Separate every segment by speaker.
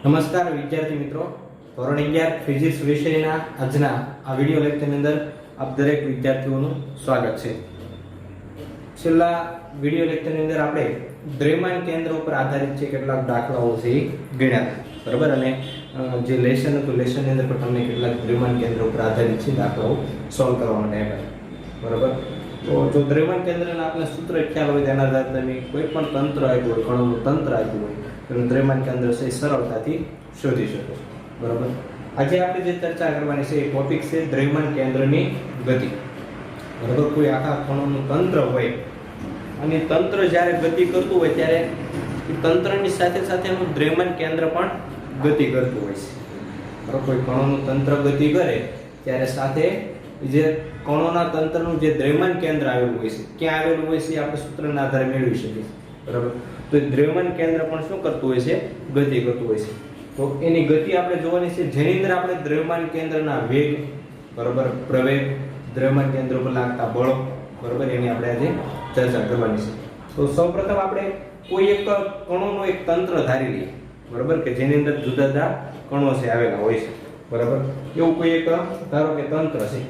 Speaker 1: નમસ્કાર વિદ્યાર્થી મિત્રો, ધોરણ 11 ફિઝિક્સ વિષયના આજના આ વિડિયો લેક્ચરની અંદર આપ દરેક વિદ્યાર્થીઓનું સ્વાગત છે. છેલ્લા વિડિયો લેક્ચરની અંદર આપણે દ્રવ્યમાન કેન્દ્ર ઉપર આધારિત છે કેટલાક દાખલાઓ છે એ ગણ્યા હતા, બરાબર. અને જે લેસન હતું લેસનની અંદર પણ તમને કેટલાક દ્રવ્યમાન કેન્દ્ર ઉપર આધારિત છે દાખલાઓ સોલ્વ કરવા માટે આપ્યા, બરાબર. તો જો દ્રવ્યમાન કેન્દ્રના આપણે સૂત્ર ખ્યાલ હોય તેના આધારે તમે કોઈ પણ તંત્ર આપ્યું હોય, કણોનું તંત્ર આપ્યું હોય, એનું દ્રવ્યમાન કેન્દ્ર છે સરળતાથી શોધી શકો, બરાબર. આજે આપણે જે ચર્ચા કરવાની છે એ ટોપિક છે દ્રવ્યમાન કેન્દ્રની ગતિ, બરાબર. કોઈ આખા કણોનું તંત્ર હોય અને તંત્ર જ્યારે ગતિ કરતું હોય ત્યારે એ તંત્રની સાથે સાથે એનું દ્રવ્યમાન કેન્દ્ર પણ ગતિ કરતું હોય છે, બરાબર. કોઈ કણોનું તંત્ર ગતિ કરે ત્યારે સાથે જે કણોના તંત્રનું જે દ્રવ્યમાન કેન્દ્ર આવેલું હોય છે, ક્યાં આવેલું હોય છે એ આપણે સૂત્રના આધારે મેળવી શકીએ, બરાબર. તો દ્રવ્યમાન કેન્દ્ર પણ શું કરતું હોય છે? ગતિ કરતું હોય છે. તો એની ગતિ આપણે જોવાની છે, જેની અંદર આપણે દ્રવ્યમાન કેન્દ્રના વેગ, બરાબર, પ્રવેગ, દ્રવ્યમાન કેન્દ્ર પર લાગતા બળો, બરાબર, એની આપણે આજે ચર્ચા કરવાની છે. તો સૌપ્રથમ આપણે કોઈ એક કણોનું એક તંત્ર ધારી લઈએ, બરાબર, કે જેની અંદર જુદા જુદા કણો છે આવેલા હોય છે, બરાબર. એવું કોઈ એક ધારો કે તંત્ર છે,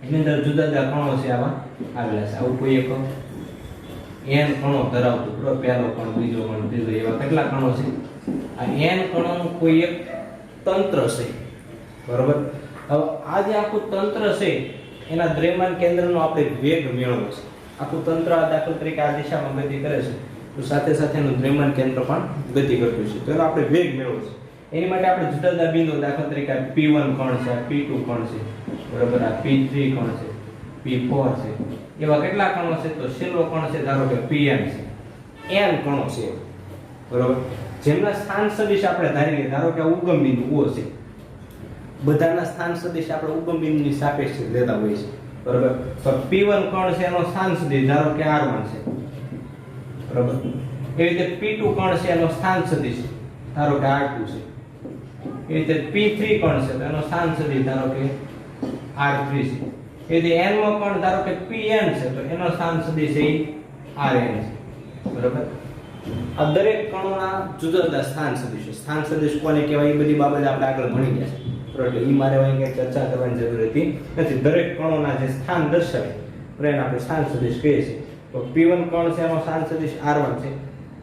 Speaker 1: એની અંદર જુદા જુદા કણો છે આવા આવેલા છે. આવું કોઈ એક n કણો ધરાવતું, બરાબર, પહેલો કણ, બીજો કણ, ત્રીજો, એવા કેટલા કણો છે? આ n કણોનું કોઈ એક તંત્ર છે, બરાબર. હવે આ જે આખું તંત્ર છે એના દ્રવ્યમાન કેન્દ્રનો આપણે વેગ મેળવવો છે. આખું તંત્ર દાખલા તરીકે આ દિશામાં ગતિ કરે છે, તો સાથે સાથે એનું દ્રવ્યમાન કેન્દ્ર પણ ગતિ કરતું છે, તો એનો આપણે વેગ મેળવવો છે. એની માટે આપણે જુદા જુદા બિંદુ, દાખલા તરીકે આ P1 કણ છે, આ P2 કણ છે, બરાબર, આ P3 કણ છે, P4 છે, એવા કેટલા કણો છે? તો છેલ્લો કણ છે ધારો કે Pn છે, n કણો છે, બરાબર. જેમના સ્થાન સદિશ આપણે ધારી લઈએ, ધારો કે આ ઉગમ બિંદુ O છે, બધાના સ્થાન સદિશ આપણે ઉગમ બિંદુની સાપેક્ષે લેતા હોઈએ છીએ, બરાબર. તો P1 કણ છે એનો સ્થાન સદિશ ધારો કે R1 છે, બરાબર. એવી રીતે P2 કણ છે એનો સ્થાન સદિશ ધારો કે R2 છે. એ રીતે P3 કણ છે તો એનો સ્થાન સદિશ ધારો કે R3 છે. એ રીતે n મો કણ ધારો કે Pn છે તો એનો સ્થાન સદિશ એ Rn છે, બરાબર. આ દરેક કણોના જુદા જુદા સ્થાન સદિશ કોને કહેવાય એ બધી બાબત આપણે આગળ ભણી ગયા છે, બરાબર. ઈ મારે અહીં કઈ ચર્ચા કરવાની જરૂર નથી. દરેક કણોના જે સ્થાન દર્શાવે એને આપણે સ્થાન સદિશ કહીએ છીએ. તો P1 કણ છે એનો સ્થાન સદિશ R1 છે,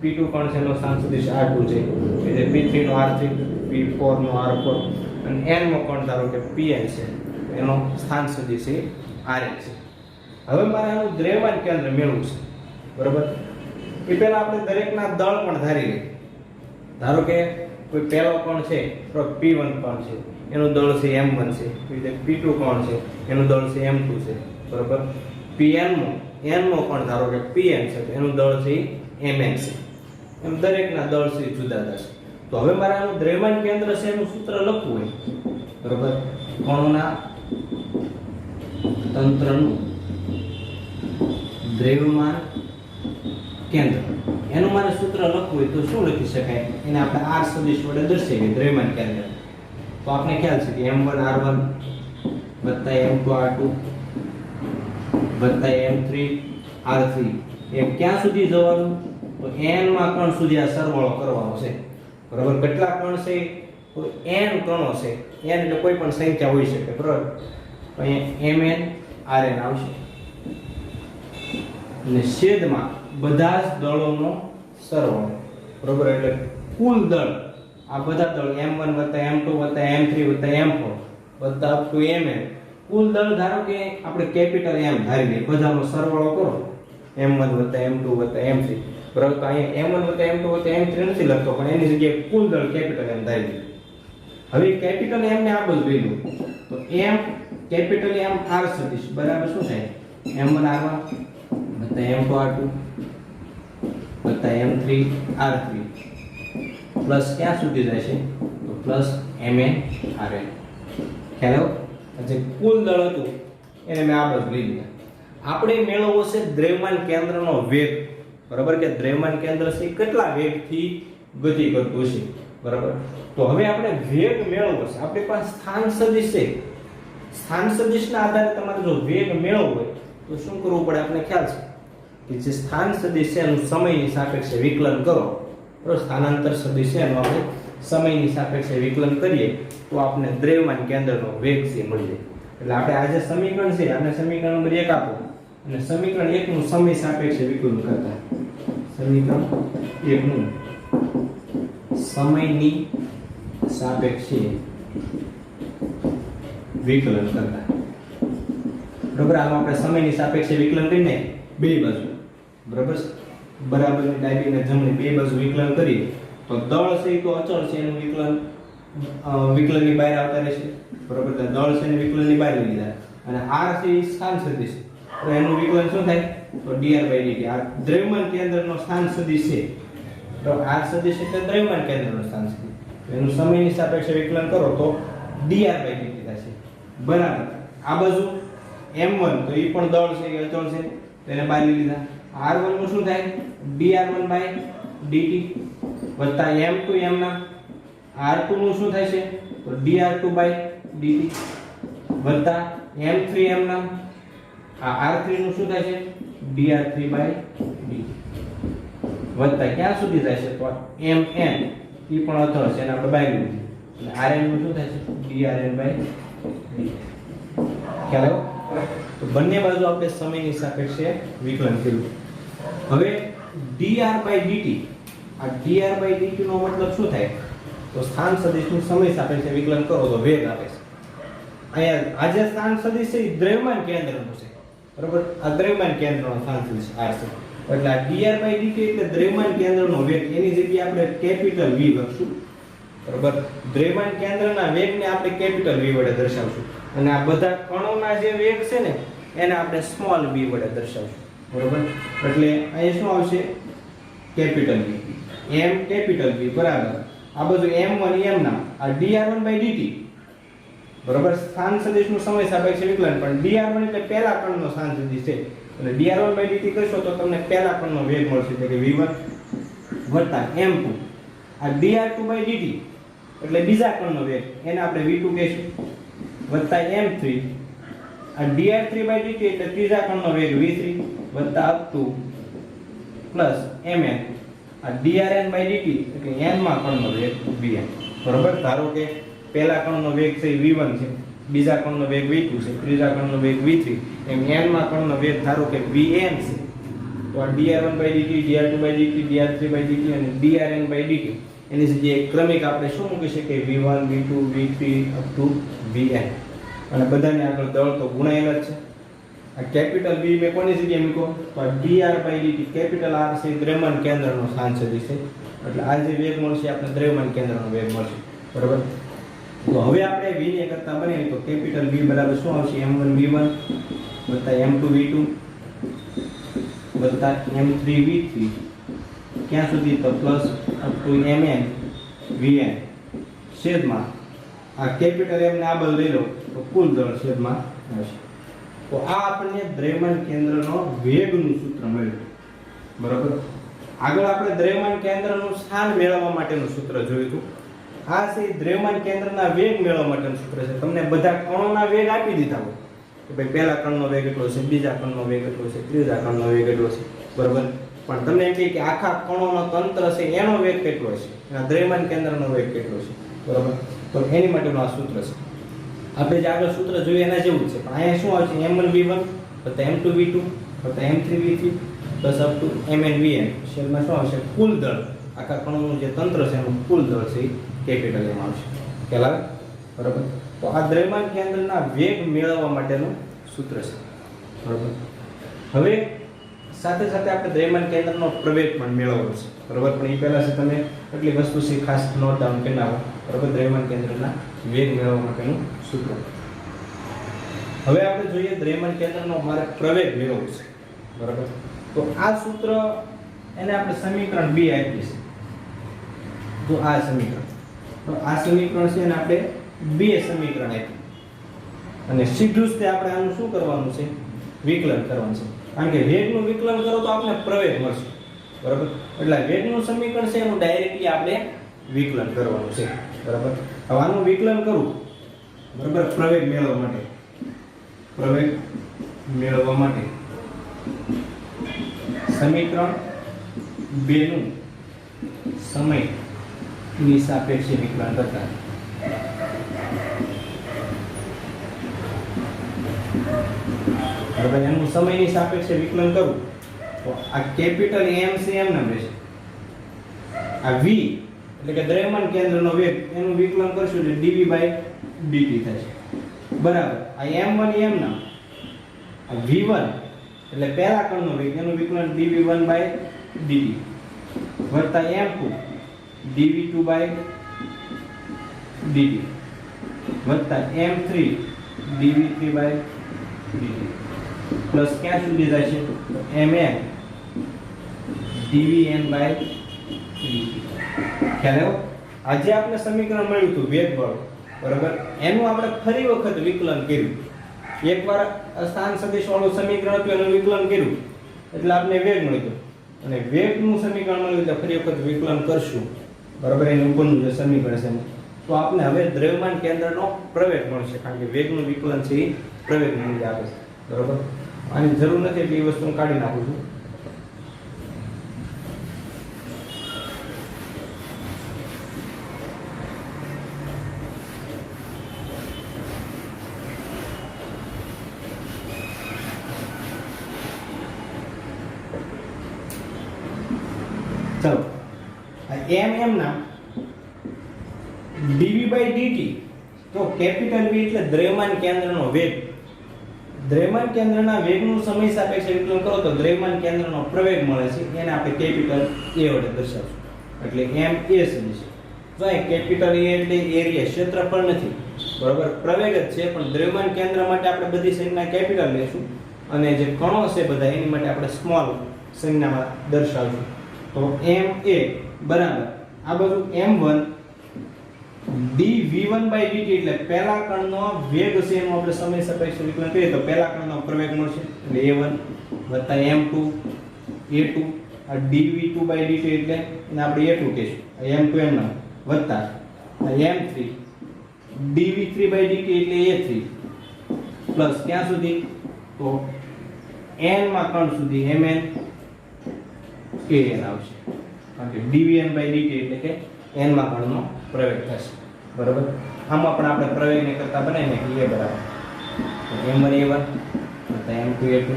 Speaker 1: P2 કણ છે એનો સ્થાન સદિશ R2 છે, એટલે P3 નો R3, P4 નો R4 અને n મો કણ ધારો કે Pn છે, એનો સ્થાન સદિશ એ Rn છે. હવે મારે આનું દ્રવ્યમાન કેન્દ્ર મેળવવું છે, બરાબર. એ પહેલા આપણે દરેકના દળ પણ ધારી લઈએ. ધારો કે કોઈ પહેલો કણ છે, P1 કણ છે, એનું દળ છે m1 છે, એટલે P2 કણ છે એનું દળ છે m2 છે, બરાબર. Pn મો કણ ધારો કે Pn છે તો એનું દળ છે mn છે. એમ દરેકના દળ છે જુદા જુદા છે. તો હવે મારે આનું દ્રવ્યમાન કેન્દ્ર છે એનું સૂત્ર લખવું હોય, બરાબર. કણોના તંત્રનું દ્રવ્યમાન કેન્દ્ર એનું મારે સૂત્ર લખવું હોય તો શું લખી શકાય? એને આપણે R સદિશ વડે દર્શાવીએ દ્રવ્યમાન કેન્દ્ર. તો આપણે ખ્યાલ છે કે m1 R1 m2 R2 m3 R3 એમ ક્યાં સુધી જવાનું? તો n માં કણ સુધી આ સરવાળો કરવાનો છે, બરાબર. કેટલા કણ છે? તો n કણો છે. n એટલે કોઈ પણ સંખ્યા હોઈ શકે, બરાબર. અહીંયા mn Rn આવશે અને છેદમાં બધા જ દળોનો સરવાળો, બરાબર. એટલે કુલ દળ, આ બધા દળ m1 m2 m3 m4 બધા અપ ટુ mn, કુલ દળ ધારો કે આપણે કેપિટલ M ધારી લઈએ, બધાનો સરવાળો કરો m1 m2 m3, બરાબર. તો અહીંયા m1 m2 m3 નથી લખતો, પણ એની જગ્યાએ કુલ દળ કેપિટલ M ધારી લઈએ. હવે કેપિટલ M ને આ બધું લઈ લો તો m કેપિટલ M R સદિશ બરાબર શું થાય? m1 R1 m2 R2 m3 R3 plus ક્યાં સુધી જાય છે? તો પ્લસ mn Rn. ખ્યાલ આવ્યો? જે કુલ દળ હતું એને મેં આ બાજુ લઈ લીધા. આપણે મેળવવો છે દ્રવ્યમાન કેન્દ્રનો વેગ, બરાબર, કે દ્રવ્યમાન કેન્દ્ર છે કેટલા વેગથી ગતિ કરતું છે, બરાબર. તો હવે આપણે વેગ મેળવવો છે. આપણી પાસે સ્થાન સદિશ છે, સ્થાન સદિશના આધારે તમારે જો વેગ મેળવવો હોય તો શું કરવું પડે? આપણે ખ્યાલ છે કે જે સ્થાન સદિશ છે એનું સમયની સાપેક્ષે વિકલન કરો, બરાબર. સ્થાનાંતર સદિશ છે એનું આપણે સમયની સાપેક્ષે વિકલન કરીએ તો આપણે દ્રવ્યમાન કેન્દ્રનો વેગ છે મળી જાય. એટલે આપણે આ જે સમીકરણ છે આપણે સમીકરણ નંબર 1 આપો અને સમીકરણ 1 નું સમય સાપેક્ષે વિકલન કરતા. સમીકરણ 1 નું સમયની સાપેક્ષે વિકલન કરતા. બરાબર, આમાં આપણે સમયની સાપેક્ષે વિકલન કરીને બે બાજુ બરાબર બરાબરની ડાબી અને જમણી બે બાજુ વિકલન કરીએ તો દળ છે એ તો અચળ છે એનું વિકલનની બહાર આવતા રહેશે. બરાબર, તો દળ છે એને વિકલનની બહાર લઈ લીધા અને r છે એ સ્થાન સદિશ તો એનું વિકલન શું થાય તો dr/dt. આ દ્રવ્યમાન કેન્દ્રનો સ્થાન સદિશ છે તો r સદિશ એટલે દ્રવ્યમાન કેન્દ્રનો સ્થાન સદિશ, એનું સમયની સાપેક્ષે વિકલન કરો તો dr/dt થશે. બરાબર, આ બાજુ m1 તો એ પણ દળ છે એ અચળ છે તેને બહાર લઈ લીધા. r1 નું શું થાય dr1/dt વત્તા m2 m ના r2 નું શું થાય છે તો dr2/dt વત્તા m3 m ના આ r3 નું શું થાય છે dr3/dt વત્તા ક્યાં સુધી જાય છે તો mn એ પણ અચળ છે એને આપણે બહાર લીધું એટલે rn નું શું થાય છે drn/dt. ખ્યાલ આવ્યો? તો બંને બાજુ આપણે સમયની સાપેક્ષે વિકલન કર્યું. હવે dr/dt, આ dr/dt નો મતલબ શું થાય તો સ્થાન સદિશનું સમય સાપેક્ષે વિકલન કરો તો વેગ આપે છે. અહીંયા આ જે સ્થાન સદિશ છે એ દ્રવ્યમાન કેન્દ્રનું છે. બરાબર, આ દ્રવ્યમાન કેન્દ્રનો સ્થાન સદિશ r છે એટલે આ dr/dt એટલે દ્રવ્યમાન કેન્દ્રનો વેગ, એની જગ્યાએ આપણે કેપિટલ V લખશું. બરાબર, દ્રવ્યમાન કેન્દ્રના વેગને આપણે કેપિટલ V વડે દર્શાવશું અને આ બધા કણોના જે વેગ છે ને એને આપણે સ્મોલ v વડે દર્શાવશું. બરાબર, એટલે અહીં શું આવશે capital V, m capital V બરાબર આ બધું m1 m ના આ dr1/dt. બરાબર, સ્થાન સદિશનું સમય સાપેક્ષે વિકલન પણ dr1 એટલે પહેલા કણનો સ્થાન સદિશ છે એટલે dr1/dt કરશો તો તમને પહેલા કણનો વેગ મળશે એટલે કે v1 વત્તા m2 આ dr2/dt એટલે બીજા કણનો વેગ એને આપણે v2 કહીશું વત્તા m3 આ dr3/dt એટલે ત્રીજા કણનો વેગ v3 વત્તા અપ ટુ પ્લસ mn આ drn/dt એટલે n માં કણનો વેગ vn. બરાબર, ધારો કે પહેલા કણનો વેગ છે v1 છે, બીજા કણનો વેગ v2 છે, ત્રીજા કણનો વેગ v3 એમ n માં કણનો વેગ ધારો કે vn છે તો આ dr1/dt dr2/dt dr3/dt અને drn/dt એની જગ્યાએ ક્રમિક આપણે શું મૂકી શકીએ v1 v2 v3 up to vn અને બધાને આગળ દળ તો ગુણાયેલા જ છે. આ કેપિટલ V મે કોની જગ્યાએ મૂકો તો આ dr/dt કેપિટલ R છે દ્રવ્યમાન કેન્દ્રનો સ્થાન સદિશ છે એટલે આ જે વેગ મળશે આપણે દ્રવ્યમાન કેન્દ્રનો વેગ મળશે. બરાબર, તો હવે આપણે v ને કરતા બનાવીએ તો કેપિટલ V બરાબર શું આવશે m1 v1 વત્તા m2 v2 વત્તા m3 v3 ક્યાં સુધી તો plus up to mn vn છેદમાં આ કેપિટલ M ને આ બળ લઈ લો તો કુલ દળ છેદમાં આવશે. તો આ આપણને દ્રવ્યમાન કેન્દ્રનો વેગનું સૂત્ર મળ્યું. બરાબર, આગળ આપણે દ્રવ્યમાન કેન્દ્રનું સ્થાન મેળવવા માટેનું સૂત્ર જોયું હતું. આ છે દ્રવ્યમાન કેન્દ્રના વેગ મેળવવા માટેનું સૂત્ર છે. તમને બધા કણોના વેગ આપી દીધા હોય કે ભાઈ પહેલા કણનો વેગ એટલો છે, બીજા કણનો વેગ એટલો છે, ત્રીજા કણનો વેગ એટલો છે. બરાબર, પણ તમને એમ કહે કે આખા કણોનો તંત્ર છે એનો વેગ કેટલો છે, એના દ્રવ્યમાન કેન્દ્રનો વેગ કેટલો છે. બરાબર, તો એની માટેનું આ સૂત્ર છે. આપણે જે આગળ સૂત્ર જોયું એના જેવું છે પણ અહીંયા શું આવશે m1 v1 વત્તા m2 v2 વત્તા m3 v3 plus up to mn vn શેલમાં શું આવશે કુલ દળ, આખા કણોનું જે તંત્ર છે એનું કુલ દળ છે એ કેપિટલ M આવશે. ખ્યાલ આવે? બરાબર, તો આ દ્રવ્યમાન કેન્દ્રના વેગ મેળવવા માટેનું સૂત્ર છે. બરાબર, હવે સાથે સાથે આપણે દ્રવ્યમાન કેન્દ્રનો પ્રવેગ પણ મેળવવાનો છે. બરાબર, પણ એ પહેલા છે તમે એટલી વસ્તુ છે ખાસ નોટ ડાઉન કરી નાખો. બરાબર, દ્રવ્યમાન કેન્દ્રના વેગ મેળવવા માટેનું સૂત્ર. હવે આપણે જોઈએ દ્રવ્યમાન કેન્દ્રનો મારે પ્રવેગ મેળવવો છે. બરાબર, તો આ સૂત્ર એને આપણે સમીકરણ 2 આપ્યું છે. તો આ સમીકરણ છે અને આપણે 2 સમીકરણ આપ્યું અને સીધું જ તે આપણે આનું શું કરવાનું છે વિકલન કરવાનું છે. કારણ કે વેગનું વિકલન કરો તો આપણે પ્રવેગ મળશે. બરાબર, એટલે વેગનું સમીકરણ છે એનું ડાયરેક્ટલી આપણે વિકલન કરવાનું છે. બરાબર, હવે આનું વિકલન કરું બરાબર પ્રવેગ મેળવવા માટે સમીકરણ 2 નું સમય ની સાપેક્ષે વિકલન કરતા. હવે એનું સમયની સાપેક્ષે વિકલન કરું તો આ કેપિટલ M છે એમ નામ રહેશે. આ v એટલે કે દ્રવ્યમાન કેન્દ્રનો વેગ એનું વિકલન કરશું એટલે dv/dt થશે. બરાબર. આ m1 એમ નામ આ v1 એટલે પહેલા કણનો વેગ એનું વિકલન dv1/dt વત્તા m2 dv2/dt વત્તા m3 dv3/dt પ્લસ ક્યાં સુધી જાય છે તો mn dvn/dt. ખ્યાલ આવ્યો? આજે આપણે સમીકરણ મળ્યું હતું વેગ બળ, બરાબર, એનું આપણે ફરી વખત વિકલન કર્યું. એકવાર સ્થાન સદિશ વાળું સમીકરણ હતું એનું વિકલન કર્યું એટલે આપણે વેગ મળ્યો અને વેગનું સમીકરણ મળ્યું એટલે ફરી વખત વિકલન કરશું, બરાબર. એનું ઉપરનું જે સમીકરણ છે તો આપણે હવે દ્રવ્યમાન કેન્દ્રનો પ્રવેગ મળશે કારણ કે વેગનું વિકલન છે એ પ્રવેગ મૂલ્ય આપે છે, બરાબર. આની જરૂર નથી એટલે એ વસ્તુ હું કાઢી નાખું છું. ચલો m ના dv/dt તો કેપિટલ V એટલે દ્રવ્યમાન કેન્દ્રનો વેગ. દ્રવ્યમાન કેન્દ્રના વેગનું સમય સાપેક્ષે વિકલન કરો તો દ્રવ્યમાન કેન્દ્રનો પ્રવેગ મળે છે એને આપણે કેપિટલ A વડે દર્શાવશું એટલે m a સદિશ. જો અહીં કેપિટલ A એટલે એરિયા ક્ષેત્રફળ નથી, બરાબર, પ્રવેગ જ છે પણ દ્રવ્યમાન કેન્દ્ર માટે આપણે બધી સંજ્ઞા કેપિટલ લેશું અને જે કણો છે બધા એની માટે આપણે સ્મોલ સંજ્ઞામાં દર્શાવશું. તો ma બરાબર આ બધું m1 dv1/dt એટલે પહેલા કણનો વેગ છે એનું આપણે સમય સાપેક્ષે વિકલન કરીએ તો પહેલા કણનો પ્રવેગ મળશે એટલે a1 વત્તા m2 a2 આ dv2/dt એટલે એને આપણે a2 કહીશું. m2 m ના વત્તા m3 dv3/dt એટલે a3 પ્લસ ક્યાં સુધી તો n માં કણ સુધી mn an આવશે કારણ કે dvn/dt એટલે કે n માં કણનો પ્રવેગ થશે, બરાબર. આમાં પણ આપણે પ્રવેગને કરતા બનાવીને કે a બરાબર m1 a1 વત્તા m2 a2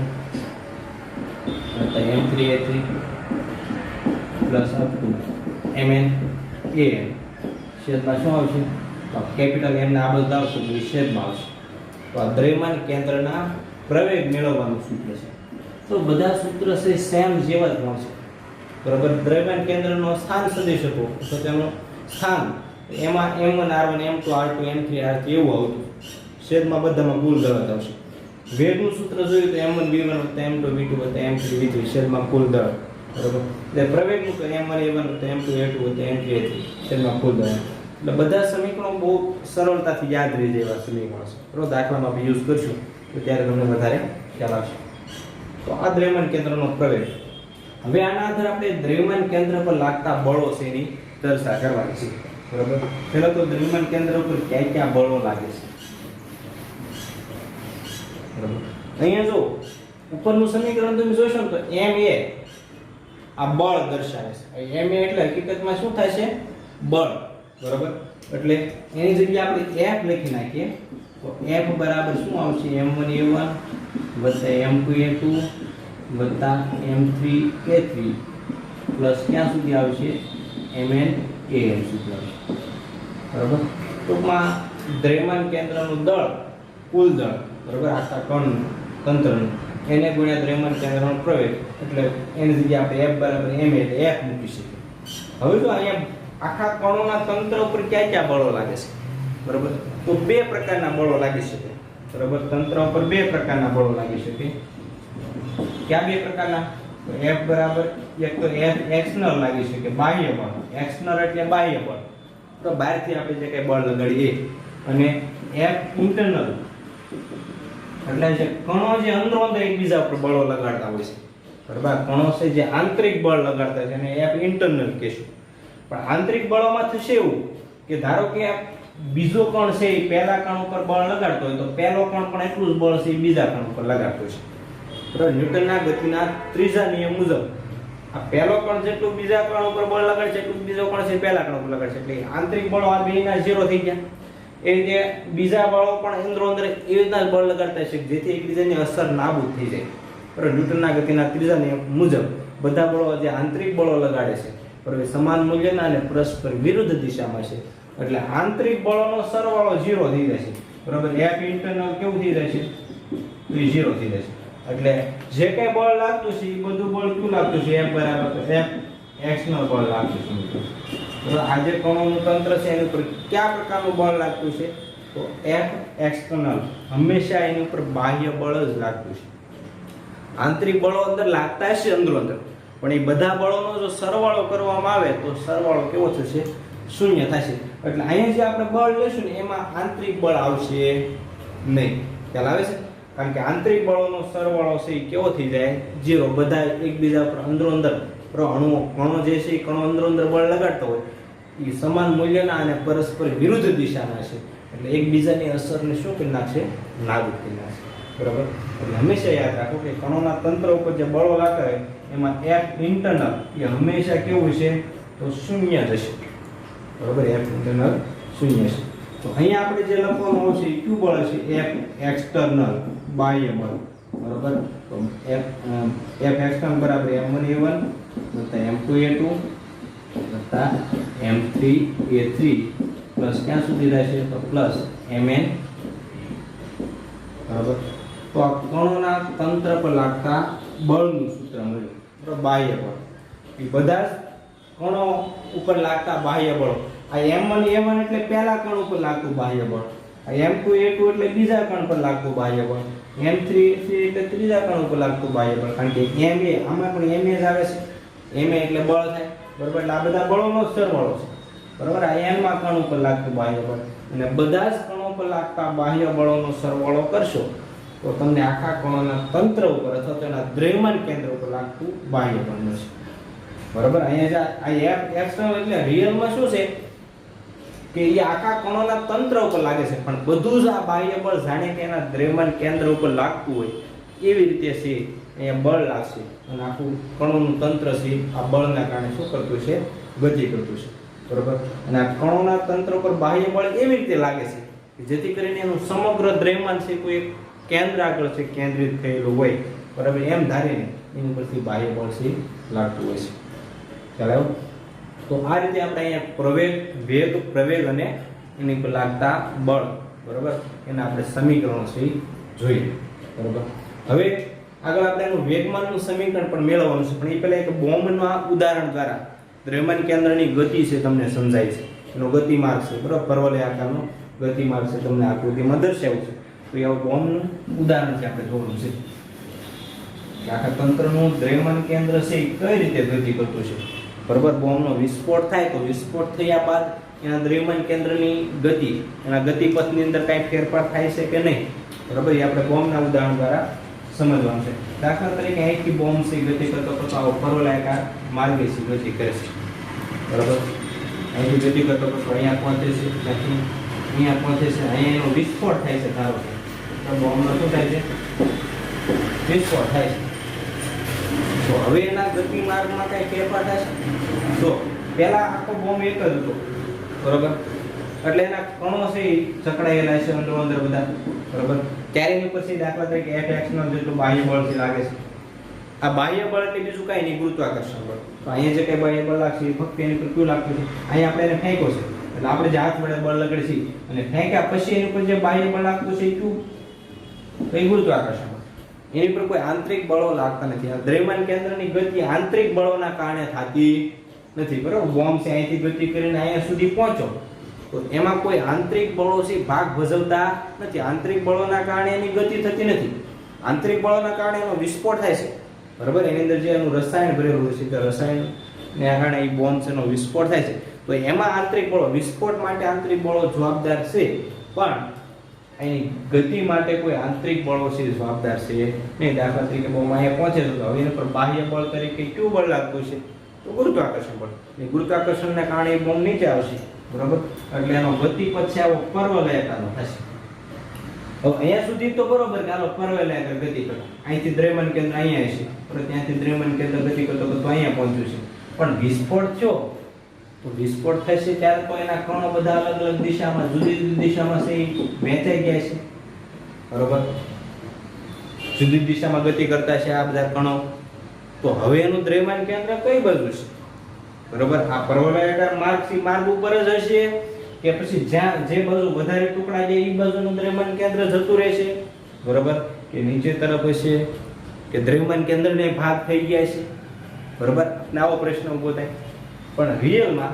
Speaker 1: વત્તા m3 a3 plus up to mn an છેદમાં શું આવશે તો કેપિટલ M ના આ બધા આવશે તો છેદમાં આવશે. તો આ દ્રવ્યમાન કેન્દ્રના પ્રવેગ મેળવવાનું સૂત્ર છે. તો બધા સૂત્ર છે સેમ જેવા જ મળશે, બરાબર. દ્રવ્યમાન કેન્દ્રનો સ્થાન સદિશ હતો તો તેનું સ્થાન એમાં m1 r1 m2 r2 m3 r3 એવું આવતું. છેદમાં બધામાં કુલ દળ આવશે. વેગનું સૂત્ર જોયું તો m1 b1 m2 b2 m3 b3 છેદમાં કુલ દળ, બરાબર. એટલે પ્રવેગનું તો m1 a1 m2 a2 m3 a3 છેદમાં કુલ દળ. એટલે બધા સમીકરણો બહુ સરળતાથી યાદ રહી જાય એવા સમીકરણો છે, બરાબર. દાખલામાં આપણે યુઝ કરશું તો ત્યારે તમને વધારે ખ્યાલ આવશે. તો આ દ્રવ્યમાન કેન્દ્રનો પ્રવેગ. હવે આના આધારે આપણે દ્રવ્યમાન કેન્દ્ર પર લાગતા બળો છે એની ચર્ચા કરવાની છે, બરાબર. પહેલા તો દ્રવ્યમાન કેન્દ્ર ઉપર ક્યાં ક્યાં બળો લાગે છે, બરાબર. અહીંયા જો ઉપરનું સમીકરણ તમે જોશો ને તો ma આ બળ દર્શાવે છે. ma એટલે હકીકતમાં શું થાય છે બળ, બરાબર. એટલે એની જગ્યાએ આપણે f લખી નાખીએ તો f બરાબર શું આવશે m1 a1 વત્તા m2 a2 વત્તા m3 a3 પ્લસ ક્યાં સુધી આવશે mn an સુધી આવશે, બરાબર. ટૂંકમાં દ્રવ્યમાન કેન્દ્રનું દળ કુલ દળ, બરાબર, આખા કણ તંત્રનું એને ગુણ્યા દ્રવ્યમાન કેન્દ્રનો પ્રવેગ એટલે એની જગ્યાએ આપણે f બરાબર m એટલે f મૂકી શકીએ. હવે જો અહીંયા આખા કણોના તંત્ર ઉપર ક્યાં ક્યાં બળો લાગે છે, બરાબર. તો બે પ્રકારના બળો લાગી શકે, બરાબર. તંત્ર ઉપર બે પ્રકારના બળો લાગી શકે. ક્યાં બે પ્રકારના? તો f બરાબર એક તો f એક્સટર્નલ લાગી શકે બાહ્ય બળ. એક્સટર્નલ એટલે બાહ્ય બળ, તો બહારથી આપણે જે કઈ બળ લગાડીએ, અને f ઇન્ટરનલ એટલે જે કણો જે અંદરો અંદર એકબીજા ઉપર બળો લગાડતા હોય છે, બરાબર. કણો છે જે આંતરિક બળ લગાડતા છે એને f ઇન્ટરનલ કહેશું. પણ આંતરિક બળોમાં થશે એવું કે ધારો કે બીજો કણ છે એ પહેલા કણ ઉપર બળ લગાડતો હોય તો પહેલો કણ પણ એટલું જ બળ છે એ બીજા કણ ઉપર લગાડતો છે, બરાબર. ન્યૂટનના ગતિના ત્રીજા નિયમ મુજબ આ પહેલો કણ જેટલું બીજા કણ ઉપર બળ લગાડે છે એટલું બીજો કણ છે પહેલા કણ ઉપર લગાડે છે, એટલે આંતરિક બળો આ બેના 0 થઈ ગયા. એ રીતે બીજા બળો પણ અંદરો અંદર એ રીતના જ બળ લગાડતા છે જેથી એકબીજાની અસર નાબૂદ થઈ જાય. બરાબર, ન્યૂટનના ગતિના ત્રીજા નિયમ મુજબ બધા બળો જે આંતરિક બળો લગાડે છે બરાબર સમાન મૂલ્યના અને પરસ્પર વિરુદ્ધ દિશામાં છે, એટલે આંતરિક બળોનો સરવાળો 0 થઈ જશે. બરાબર, F ઇન્ટરનલ કેવું થઈ જશે? તો એ 0 થઈ જશે. એટલે જે કઈ બળ લાગતું છે એ બધું બળ શું લાગતું છે? F બરાબર F એક્સટર્નલ બળ લાગતું છે. તો આ જે કણોનું તંત્ર છે એની ઉપર કયા પ્રકારનું બળ લાગતું છે? તો F એક્સટર્નલ, હંમેશા એની ઉપર બાહ્ય બળ જ લાગતું છે. આંતરિક બળો અંદર લાગતા હશે અંદરો અંદર, પણ એ બધા બળોનો જો સરવાળો કરવામાં આવે તો સરવાળો કેવો થશે? શૂન્ય થશે. એટલે અહીંયા જે આપણે બળ લેશું ને એમાં આંતરિક બળ આવશે નહીં. ખ્યાલ આવે છે? કારણ કે આંતરિક બળોનો સરવાળો છે એ કેવો થઈ જાય? 0. બધા એકબીજા પર અંદરો અંદર કણો જે છે એ કણો અંદરો અંદર બળ લગાડતા હોય એ સમાન મૂલ્યના અને પરસ્પર વિરુદ્ધ દિશાના છે, એટલે એકબીજાની અસરને શું કરી નાખશે? નાબૂદ કરી નાખશે. બરાબર, એટલે હંમેશા યાદ રાખો કે કણોના તંત્ર ઉપર જે બળો લાગતા હોય એમાં F ઇન્ટરનલ એ હંમેશા કેવું છે? તો શૂન્ય જશે. બરાબર, F ઇન્ટરનલ શૂન્ય છે. તો અહીંયા આપણે જે લખવાનું આવશે એ કયું બળ છે? F એક્સટર્નલ, બાહ્ય બળ. બરાબર, તો F એક્સટર્નલ બરાબર M1A1 M2A2 M3A3 પ્લસ ક્યાં સુધી રહેશે? તો પ્લસ Mn. બરાબર, તો આ કણોના તંત્ર પર લાગતા બળનું સૂત્ર મળ્યું. બરાબર, બાહ્ય બળ એ બધા જ કણો ઉપર લાગતા બાહ્ય બળો. આ M1A1 એટલે પહેલા કણ ઉપર લાગતું બાહ્ય બળ, આ M2A2 એટલે બીજા કણ પર લાગતું બાહ્ય બળ, M3A3 એટલે ત્રીજા કણ ઉપર લાગતું બાહ્ય બળ. કારણ કે Ma આમાં પણ Ma જ આવે છે, Ma એટલે બળ થાય. બરાબર, એટલે આ બધા બળોનો સરવાળો છે. બરાબર, આ n માં કણ ઉપર લાગતું બાહ્ય બળ અને બધા જ કણો પર લાગતા બાહ્ય બળોનો સરવાળો કરશો તો તમને આખા કણોના તંત્ર ઉપર અથવા તો એના દ્રવ્યમાન કેન્દ્ર ઉપર લાગતું બાહ્ય બળ મળશે. બરાબર, અહીંયા જે આ F એક્સટર્નલ એટલે રિયલમાં શું છે કે એ આખા કણોના તંત્ર ઉપર લાગે છે, પણ બધું જ આ બાહ્ય બળ જાણે કે એના દ્રવ્યમાન કેન્દ્ર ઉપર લાગતું હોય એવી રીતે છે અહીંયા બળ લાગશે અને આખું કણોનું તંત્ર છે આ બળના કારણે શું કરતું છે? ગતિ કરતું છે. બરાબર, અને આ કણોના તંત્ર પર બાહ્ય બળ એવી રીતે લાગે છે કે જેથી કરીને એનું સમગ્ર દ્રવ્યમાન છે કોઈ એક કેન્દ્ર આગળ છે કેન્દ્રિત થયેલું હોય. બરાબર, એમ ધારીને એની ઉપરથી બાહ્ય બળ છે લાગતું હોય છે. ખ્યાલ આવ્યો? તો આ રીતે આપણે અહીંયા પ્રવેગ, વેગ, પ્રવેગ અને એની પર લાગતા બળ, બરાબર, એના આપણે સમીકરણો છે જોઈએ. બરાબર, હવે આગળ આપણે એનું વેગમાનનું સમીકરણ પણ મેળવવાનું છે, પણ એ પહેલા એક બોમ્બના ઉદાહરણ દ્વારા દ્રવ્યમાન કેન્દ્રની ગતિ છે તમને સમજાય છે, એનો ગતિમાર્ગ છે. બરાબર, પરવલય આકારનો ગતિમાર્ગ છે તમને આકૃતિમાં દર્શાવ્યું છે. તો એવું બોમ્બનું ઉદાહરણ છે આપણે જોવાનું છે કે આખા તંત્રનું દ્રવ્યમાન કેન્દ્ર છે એ કઈ રીતે ગતિ કરતું છે. બરાબર, બોમ્બનો વિસ્ફોટ થાય તો વિસ્ફોટ થયા બાદ એના દ્રવ્યમાન કેન્દ્રની ગતિ, એના ગતિપથની અંદર કાંઈ ફેરફાર થાય છે કે નહીં. બરાબર, એ આપણે બોમ્બના ઉદાહરણ દ્વારા સમજવાનું છે. દાખલા તરીકે અહીંથી બોમ્બ છે ગતિ કરતો કરતો આવો પરવલયાકાર માર્ગે છે ગતિ કરે છે. બરાબર, અહીંથી ગતિ કરતો કરતો અહીંયા પહોંચે છે, ત્યાંથી અહીંયા પહોંચે છે, અહીંયા એનો વિસ્ફોટ થાય છે. ધારો કે બોમ્બનો શું થાય છે? વિસ્ફોટ થાય છે. તો હવે એના ગતિ માર્ગમાં કઈ ફેરફાર થશે? તો પહેલા આખો બોમ્બ એક જ હતો. બરાબર, એટલે એના કણો છે એ ચકડાયેલા છે અંદરો અંદર બધા. બરાબર, ત્યારે એની પછી દાખલા તરીકે F એક્સટર્નલ જેટલું બાહ્ય બળ છે લાગે છે. આ બાહ્ય બળ એટલે બીજું કાંઈ નહીં, ગુરુત્વાકર્ષણ બળ. તો અહીંયા જે કઈ બાહ્ય બળ લાગશે એ ફક્ત એની પર કયું લાગતું છે? અહીંયા આપણે એને ફેંકો છે એટલે આપણે જે હાથ વડે બળ લગાડી છે અને ફેંક્યા પછી એની પર જે બાહ્ય બળ લાગતું છે એ કયું? તો એ ગુરુત્વાકર્ષણ બળ. એની પર કોઈ આંતરિક બળો લાગતા નથી. આ દ્રવ્યમાન કેન્દ્રની ગતિ આંતરિક બળોના કારણે થતી નથી. બરાબર, બોમ્બ છે અહીંથી ગતિ કરીને અહીંયા સુધી પહોંચો તો એમાં કોઈ આંતરિક બળો છે ભાગ ભજવતા નથી. આંતરિક બળોના કારણે એની ગતિ થતી નથી. આંતરિક બળોના કારણે એનો વિસ્ફોટ થાય છે. બરાબર, એની અંદર જે એનું રસાયણ ભરેલું છે તે રસાયણને કારણે એ બોમ્બ છે એનો વિસ્ફોટ થાય છે. તો એમાં આંતરિક બળો, વિસ્ફોટ માટે આંતરિક બળો જવાબદાર છે, પણ એની ગતિ માટે કોઈ આંતરિક બળો છે જવાબદાર છે નહીં. દાખલા તરીકે બોમ્બ અહીંયા પહોંચે તો હવે એના પર બાહ્ય બળ તરીકે કયું બળ લાગતું છે? તો ગુરુત્વાકર્ષણ બળ. એ ગુરુત્વાકર્ષણને કારણે એ બોમ્બ નીચે આવશે. બરાબર, એટલે એનો ગતિ પછી આવો પરવલયાકારનો થશે. હવે અહીંયા સુધી તો બરોબર કે હાલો પરવલય આગળ ગતિ કરો, અહીંથી દ્રવ્યમાન કેન્દ્ર અહીંયા છે, પણ ત્યાંથી દ્રવ્યમાન કેન્દ્ર ગતિ કરતો તો અહીંયા પહોંચ્યું છે, પણ વિસ્ફોટ થયો તો વિસ્ફોટ થશે ત્યારે તો એના કણો બધા અલગ અલગ દિશામાં જુદી જુદી દિશામાં છે વહેંચાઈ ગયા છે, બરોબર, જુદી દિશામાં ગતિ કરતા છે આ બધા કણો. તો હવે એનું દ્રવ્યમાન કેન્દ્ર કઈ બાજુ છે, બરોબર, આ પરવલયાકાર માર્ગ ઉપર જ હશે કે પછી જ્યાં જે બાજુ વધારે ટુકડા છે એ બાજુનું દ્રવ્યમાન કેન્દ્ર જતું રહેશે, બરોબર, કે નીચે તરફ હશે કે દ્રવ્યમાન કેન્દ્રને ભાગ થઈ ગયા છે, બરોબર, આવો પ્રશ્ન ઊભો થાય. પણ રિયલમાં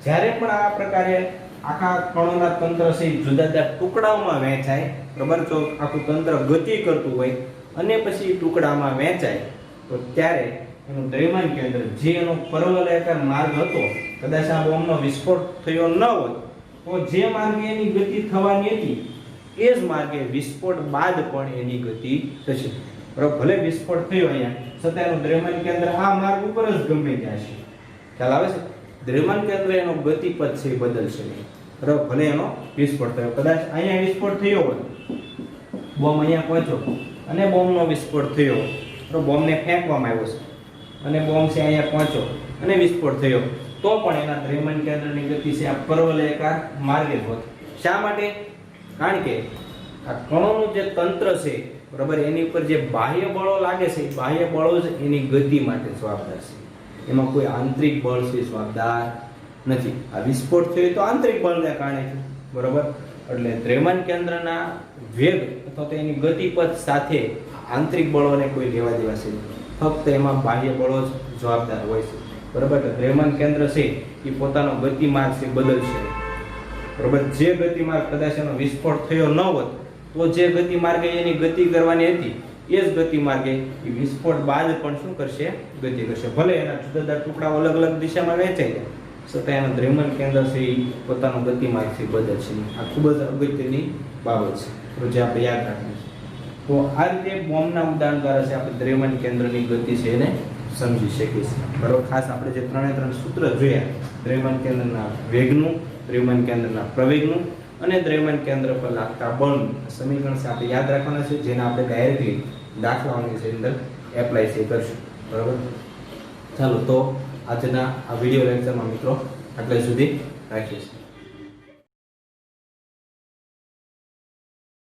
Speaker 1: જ્યારે પણ આ પ્રકારે આખા કણોના તંત્ર છે જુદા જુદા ટુકડાઓમાં વહેંચાય, બરોબર, જો આખું તંત્ર ગતિ કરતું હોય અને પછી ટુકડામાં વહેંચાય તો ત્યારે એનું દ્રવ્યમાન કેન્દ્ર જે એનો પરવલયાકાર માર્ગ હતો, કદાચ આ બોમ્બનો વિસ્ફોટ થયો ન હોત તો જે માર્ગે એની ગતિ થવાની હતી એ જ માર્ગે વિસ્ફોટ બાદ પણ એની ગતિ થશે, બરોબર. ભલે વિસ્ફોટ થયો અહીંયા છતાં એનું દ્રવ્યમાન કેન્દ્ર આ માર્ગ ઉપર જ ગમે ત્યાં છે, ખ્યાલ આવે છે. દ્રવ્યમાન કેન્દ્ર એનો ગતિપથ છે એ બદલશે નહીં, બરોબર. ભલે એનો વિસ્ફોટ થયો, કદાચ અહીંયા વિસ્ફોટ થયો હોત, બોમ્બ અહીંયા પહોંચ્યો અને બોમ્બનો વિસ્ફોટ થયો, બરોબર, બોમ્બને ફેંકવામાં આવ્યો છે અને બોમ્બ છે અહીંયા પહોંચ્યો અને વિસ્ફોટ થયો તો પણ એના દ્રવ્યમાન કેન્દ્રની ગતિ છે આ પરવલયાકાર માર્ગે જ હોત. શા માટે? કારણ કે આ કણોનું જે તંત્ર છે, બરોબર, એની ઉપર જે બાહ્ય બળો લાગે છે એ બાહ્ય બળો જ એની ગતિ માટે જવાબદાર છે, એમાં કોઈ આંતરિક બળ છે જવાબદાર નથી. આ વિસ્ફોટ થયો તો આંતરિક બળને કારણે છે, બરોબર. એટલે દ્રવ્યમાન કેન્દ્રના વેગ અથવા તો એની ગતિપથ સાથે આંતરિક બળોને કોઈ લેવા દેવા છે, ફક્ત એમાં બાહ્ય બળો જ જવાબદાર હોય છે, બરોબર. દ્રવ્યમાન કેન્દ્ર છે એ પોતાનો ગતિમાર્ગ છે બદલશે, બરોબર. જે ગતિમાર્ગ કદાચ એનો વિસ્ફોટ થયો ન હોત તો જે ગતિમાર્ગે એની ગતિ કરવાની હતી એ જ ગતિમાર્ગે એ વિસ્ફોટ બાદ પણ શું કરશે, ગતિ કરશે. ભલે એના જુદા જુદા ટુકડાઓ અલગ અલગ દિશામાં વહેંચાઈ જાય છતાં એનું દ્રવ્યમાન કેન્દ્ર છે એ પોતાનો ગતિમાર્ગ છે બદલશે. આ ખૂબ જ અગત્યની બાબત છે જે આપણે યાદ રાખવું છે. તો આ રીતે બોમ્બના ઉદાહરણ દ્વારા છે આપણે દ્રવ્યમાન કેન્દ્રની ગતિ છે એને સમજી શકીએ છીએ, બરોબર. ખાસ આપણે જે 3 સૂત્ર જોયા, દ્રવ્યમાન કેન્દ્રના વેગનું, દ્રવ્યમાન કેન્દ્રના પ્રવેગનું અને દ્રવ્યમાન કેન્દ્ર પર લાગતા બળનું સમીકરણ છે આપણે યાદ રાખવાના છે, જેને આપણે ડાયરેક્ટલી દાખલાઓની અંદર એપ્લાય છે કરશું, બરોબર. ચાલો તો આજના આ વિડિયો લેક્ચરમાં મિત્રો આટલે સુધી રાખીએ છીએ.